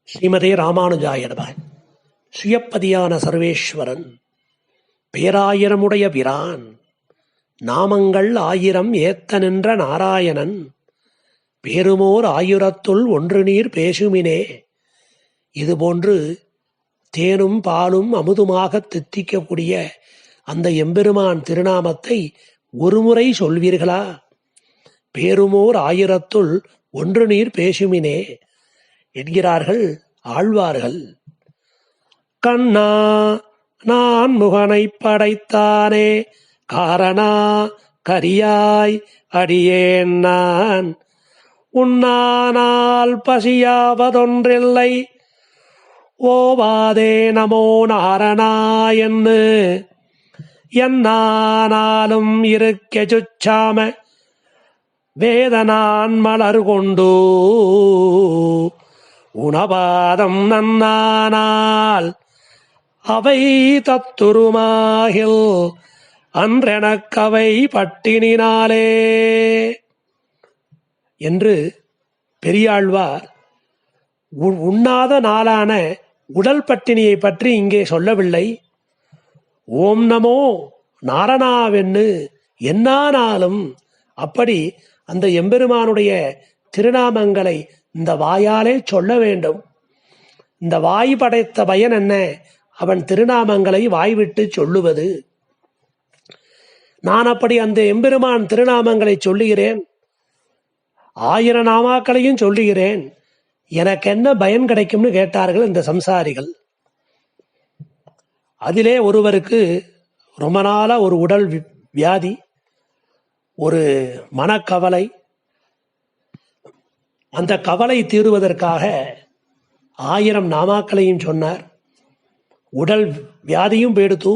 ஸ்ரீமதே ராமானுஜாய நமः. சுயப்பதியான சர்வேஸ்வரன் பேராயிரமுடைய பிரான் நாமங்கள் ஆயிரம் ஏத்த நின்ற நாராயணன் பேருமோர் ஆயிரத்துள் ஒன்று நீர் பேசுமினே. இதுபோன்று தேனும் பாலும் அமுதுமாக தித்திக்கக்கூடிய அந்த எம்பெருமான் திருநாமத்தை ஒருமுறை சொல்வீர்களா? பேருமோர் ஆயிரத்துள் ஒன்று நீர் பேசுமினே என்கிறார்கள் ஆழ்வார்கள். கண்ணா நான் முகனை படைத்தானே காரணா கரியாய் அடியேன் நான் உண்ணானால் பசியாவதொன்றில்லை ஓவாதே நமோ நாரணா என்று என்னானாலும் இருக்க சுச்சாம வேதனான் மலர் கொண்டு உணபாதம் நன்னானால் அவை தத்துருமாகில் அன்றெனக்கவை பட்டினினாலே என்று பெரியாழ்வார் உண்ணாத நாளான உடல் பட்டினியை பற்றி இங்கே சொல்லவில்லை. ஓம் நமோ நாரணாவென்னு என்னானாலும் அப்படி அந்த எம்பெருமானுடைய திருநாமங்களை இந்த வாயாலே சொல்ல வேண்டும். இந்த வாய் படைத்த பயன் என்ன? அவன் திருநாமங்களை வாய்விட்டு சொல்லுவது. நான் அப்படி அந்த எம்பெருமான் திருநாமங்களை சொல்லுகிறேன், 1000 நாமாக்களையும் சொல்லுகிறேன், எனக்கு என்ன பயன் கிடைக்கும்னு கேட்டார்கள் இந்த சம்சாரிகள். அதிலே ஒருவருக்கு ரொம்ப நாளா ஒரு உடல் வியாதி, ஒரு மனக்கவலை. அந்த கவலை தீருவதற்காக 1000 நாமாக்களையும் சொன்னார். உடல் வியாதியும் போயிடுத்து,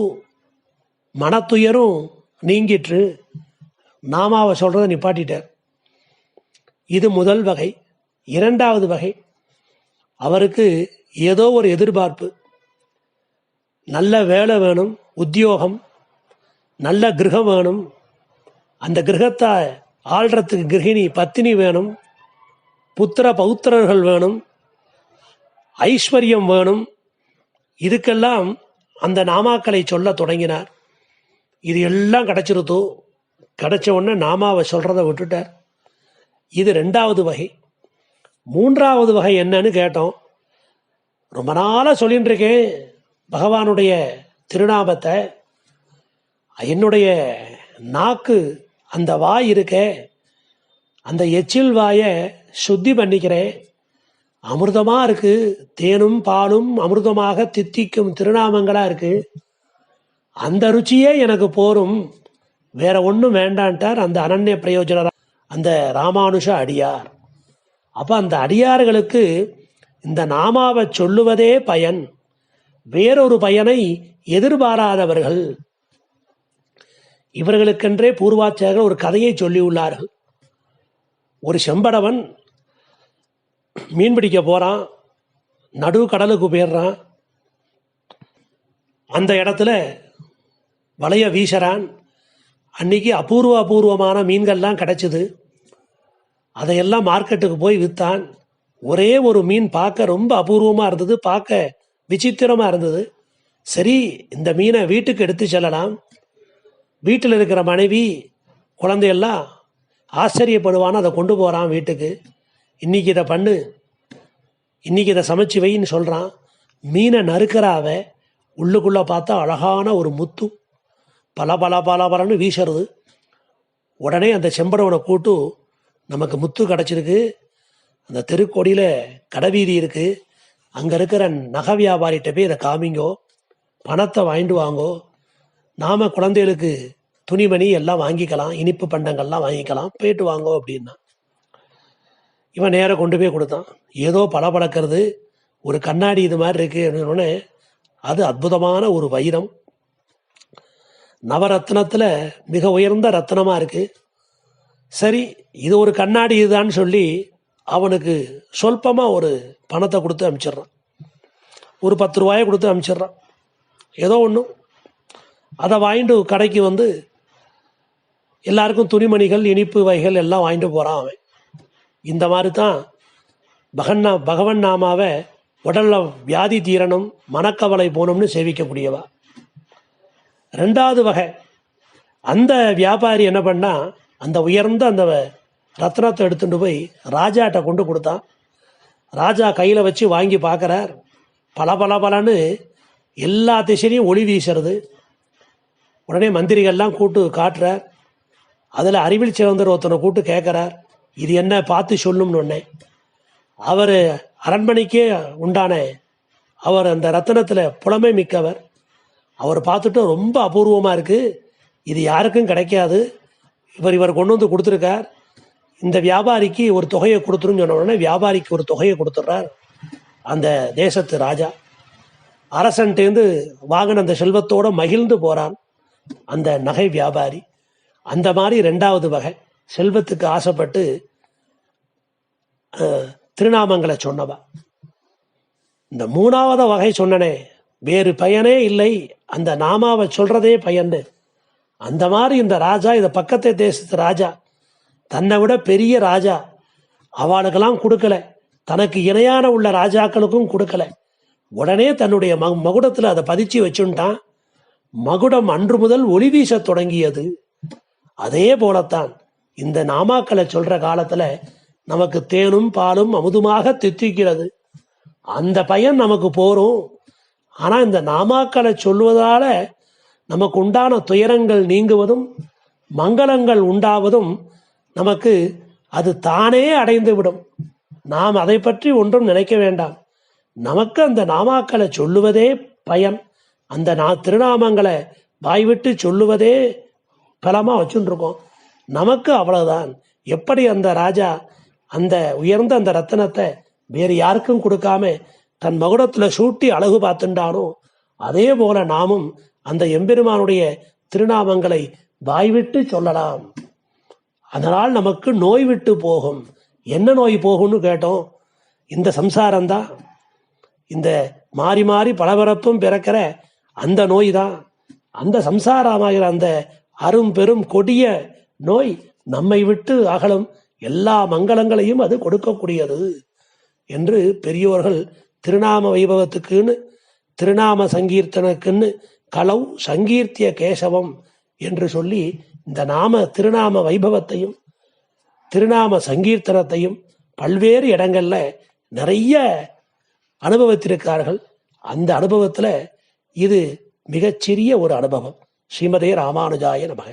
மனத்துயரும் நீங்கிற்று, நாமாவை சொல்றதை நிப்பாட்டிட்டார். இது முதல் வகை. இரண்டாவது வகை, அவருக்கு ஏதோ ஒரு எதிர்பார்ப்பு, நல்ல வேலை வேணும், உத்தியோகம், நல்ல கிரகம் வேணும், அந்த கிரகத்தை ஆள்றதுக்கு கிரகிணி பத்தினி வேணும், புத்திர பௌத்திரர்கள் வேணும், ஐஸ்வர்யம் வேணும். இதுக்கெல்லாம் அந்த நாமாக்களை சொல்ல தொடங்கினார். இது எல்லாம் கிடைச்சிருத்தோ, கிடைச்ச உடனே நாமாவை சொல்றதை விட்டுட்டார். இது 2வது வகை. 3வது வகை என்னன்னு கேட்டோம். ரொம்ப நாளா சொல்லிட்டு இருக்கேன் பகவானுடைய திருநாமத்தை, என்னுடைய நாக்கு அந்த வாய் இருக்க, அந்த எச்சில் வாயை சுத்தி பண்ணிக்கிறேன், அமிர்தமா இருக்கு, தேனும் பாலும் அமிர்தமாக தித்திக்கும் திருநாமங்களா இருக்கு, அந்த ருச்சியே எனக்கு போரும், வேற ஒன்றும் வேண்டான்ட்டார் அந்த அனன்ய பிரயோஜனர், அந்த ராமானுஷ அடியார். அப்ப அந்த அடியார்களுக்கு இந்த நாமாவை சொல்லுவதே பயன், வேறொரு பயனை எதிர்பாராதவர்கள். இவர்களுக்கென்றே பூர்வாச்சாரியர்கள் ஒரு கதையை சொல்லியுள்ளார்கள். ஒரு செம்படவன் மீன் பிடிக்க போறான், நடு கடலுக்கு போயிடுறான். அந்த இடத்துல வலைய வீசறான். அன்னைக்கு அபூர்வமான மீன்கள்லாம் கிடைச்சது. அதையெல்லாம் மார்க்கெட்டுக்கு போய் விற்றான். ஒரே ஒரு மீன் பார்க்க ரொம்ப அபூர்வமா இருந்தது, பார்க்க விசித்திரமா இருந்தது. சரி, இந்த மீனை வீட்டுக்கு எடுத்து செல்லலாம். வீட்டில் இருக்கிற மனைவி குழந்தையெல்லாம் ஆச்சரியப்படுவான்னு அதை கொண்டு போறான் வீட்டுக்கு. இன்னைக்கு இதை பண்ணு, இன்னைக்கு இதை சமைச்சு வைன்னு சொல்றான். மீனை நறுக்கிறாவ, உள்ளுக்குள்ள பார்த்தா அழகான ஒரு முத்து பல பல பல பலன்னு வீசுறது. உடனே அந்த செம்படவனை கூட்டு, நமக்கு முத்து கிடச்சிருக்கு, அந்த தெருக்கோடியில் கடைவீதி இருக்கு, அங்கே இருக்கிற நகை வியாபாரிகிட்ட போய் இதை காமிங்கோ, பணத்தை வாங்கிட்டு வாங்கோ, நாம குழந்தைகளுக்கு துணிமணி எல்லாம் வாங்கிக்கலாம், இனிப்பு பண்டங்கள்லாம் வாங்கிக்கலாம், போயிட்டு வாங்கோ அப்படின்னா. இவன் நேராக கொண்டு போய் கொடுத்தான். ஏதோ பளபளக்கிறது, ஒரு கண்ணாடி இது மாதிரி இருக்கு அப்படின்னு. அது அற்புதமான ஒரு வைரம், நவரத்னத்துல மிக உயர்ந்த ரத்னமா இருக்கு. சரி, இது ஒரு கண்ணாடி இதுதான்னு சொல்லி அவனுக்கு சொல்பமா ஒரு பணத்தை கொடுத்து அனுப்பிச்சிடுறான். ஒரு 10 ரூபாயை கொடுத்து அனுப்பிச்சிடுறான். ஏதோ ஒன்று அதை வாங்கிட்டு கடைக்கு வந்து எல்லாருக்கும் துணிமணிகள் இனிப்பு வகைகள் எல்லாம் வாங்கிட்டு போறான் அவன். இந்த மாதிரி தான் பகவன் நாமாவை உடல்ல வியாதி தீரணும், மனக்கவலை போகணும்னு சேவிக்கக்கூடியவா. ரெண்டாவது வகை, அந்த வியாபாரி என்ன பண்ணா, அந்த உயர்ந்த அந்த ரத்னத்தை எடுத்துட்டு போய் ராஜாட்ட கொண்டு கொடுத்தான். ராஜா கையில் வச்சு வாங்கி பார்க்குறார். பல பல பலன்னு எல்லா திசையிலையும் ஒளி வீசுறது. உடனே மந்திரிகள்லாம் கூட்டு காட்டுறார். அதில் அறிவில் சிறந்தர் ஒருத்தனை கூட்டு கேட்குறார், இது என்ன பார்த்து சொல்லும்னு ஒன்னே. அவர் அரண்மனைக்கே உண்டான அவர் அந்த ரத்தினத்தில் புலமை மிக்கவர். அவர் பார்த்துட்டு ரொம்ப அபூர்வமாக இருக்குது, இது யாருக்கும் கிடைக்காது, இவர் கொண்டு வந்து கொடுத்துருக்கார், இந்த வியாபாரிக்கு ஒரு தொகையை கொடுத்துருன்னு சொன்ன உடனே வியாபாரிக்கு ஒரு தொகையை கொடுத்துட்றார் அந்த தேசத்து ராஜா. அரசன்ட்டேந்து வாங்கின அந்த செல்வத்தோடு மகிழ்ந்து போகிறான் அந்த நகை வியாபாரி. அந்த மாதிரி ரெண்டாவது வகை, செல்வத்துக்கு ஆசைப்பட்டு திருநாமங்களை சொன்னவா. இந்த மூணாவது வகை சொன்னனே, வேறு பயனே இல்லை, அந்த நாமாவை சொல்றதே பயன். அந்த மாதிரி இந்த ராஜா, இந்த பக்கத்து தேசத்து ராஜா, தன்னை விட பெரிய ராஜா, அவளுக்கெல்லாம் கொடுக்கல, தனக்கு இணையான உள்ள ராஜாக்களுக்கும் கொடுக்கல. உடனே தன்னுடைய மகுடத்தில் அதை பதிச்சு வச்சுட்டான். மகுடம் அன்று முதல் ஒளி வீச தொடங்கியது. அதே போலத்தான் இந்த நாமாக்களை சொல்ற காலத்துல நமக்கு தேனும் பாலும் அமுதுமாக தித்திக்கிறது. அந்த பயன் நமக்கு போரும். ஆனா இந்த நாமாக்களை சொல்வதால நமக்கு உண்டான துயரங்கள் நீங்குவதும் மங்களங்கள் உண்டாவதும் நமக்கு அது தானே அடைந்து விடும். நாம் அதை பற்றி ஒன்றும் நினைக்க வேண்டாம். நமக்கு அந்த நாமாக்களை சொல்லுவதே பயன். அந்த திருநாமங்களை வாய்விட்டு சொல்லுவதே பலமா வச்சுட்டு இருக்கோம். நமக்கு அவ்வளவுதான். எப்படி அந்த ராஜா அந்த உயர்ந்த அந்த ரத்தினத்தை வேறு யாருக்கும் கொடுக்காம தன் மகுடத்துல சூட்டி அழகு பார்த்துட்டானோ, அதே போல நாமும் அந்த எம்பெருமானுடைய திருநாமங்களை வாய்விட்டு சொல்லலாம். அதனால் நமக்கு நோய் விட்டு போகும். என்ன நோய் போகும்னு கேட்டோம். இந்த சம்சாரம்தான், இந்த மாறி மாறி பலபரப்பும் பிறக்கிற அந்த நோய் தான். அந்த சம்சாரமாகிற அந்த அரும் பெரும் கொடிய நோய் நம்மை விட்டு அகலும். எல்லா மங்களங்களையும் அது கொடுக்கக்கூடியது என்று பெரியோர்கள் திருநாம வைபவத்துக்குன்னு, திருநாம சங்கீர்த்தனுக்குன்னு களவு சங்கீர்த்திய கேசவம் என்று சொல்லி இந்த திருநாம வைபவத்தையும் திருநாம சங்கீர்த்தனத்தையும் பல்வேறு இடங்கள்ல நிறைய அனுபவித்திருக்கார்கள். அந்த அனுபவத்துல இது மிகச்சிறிய ஒரு அனுபவம். ஸ்ரீமதே ராமானுஜாய நமக.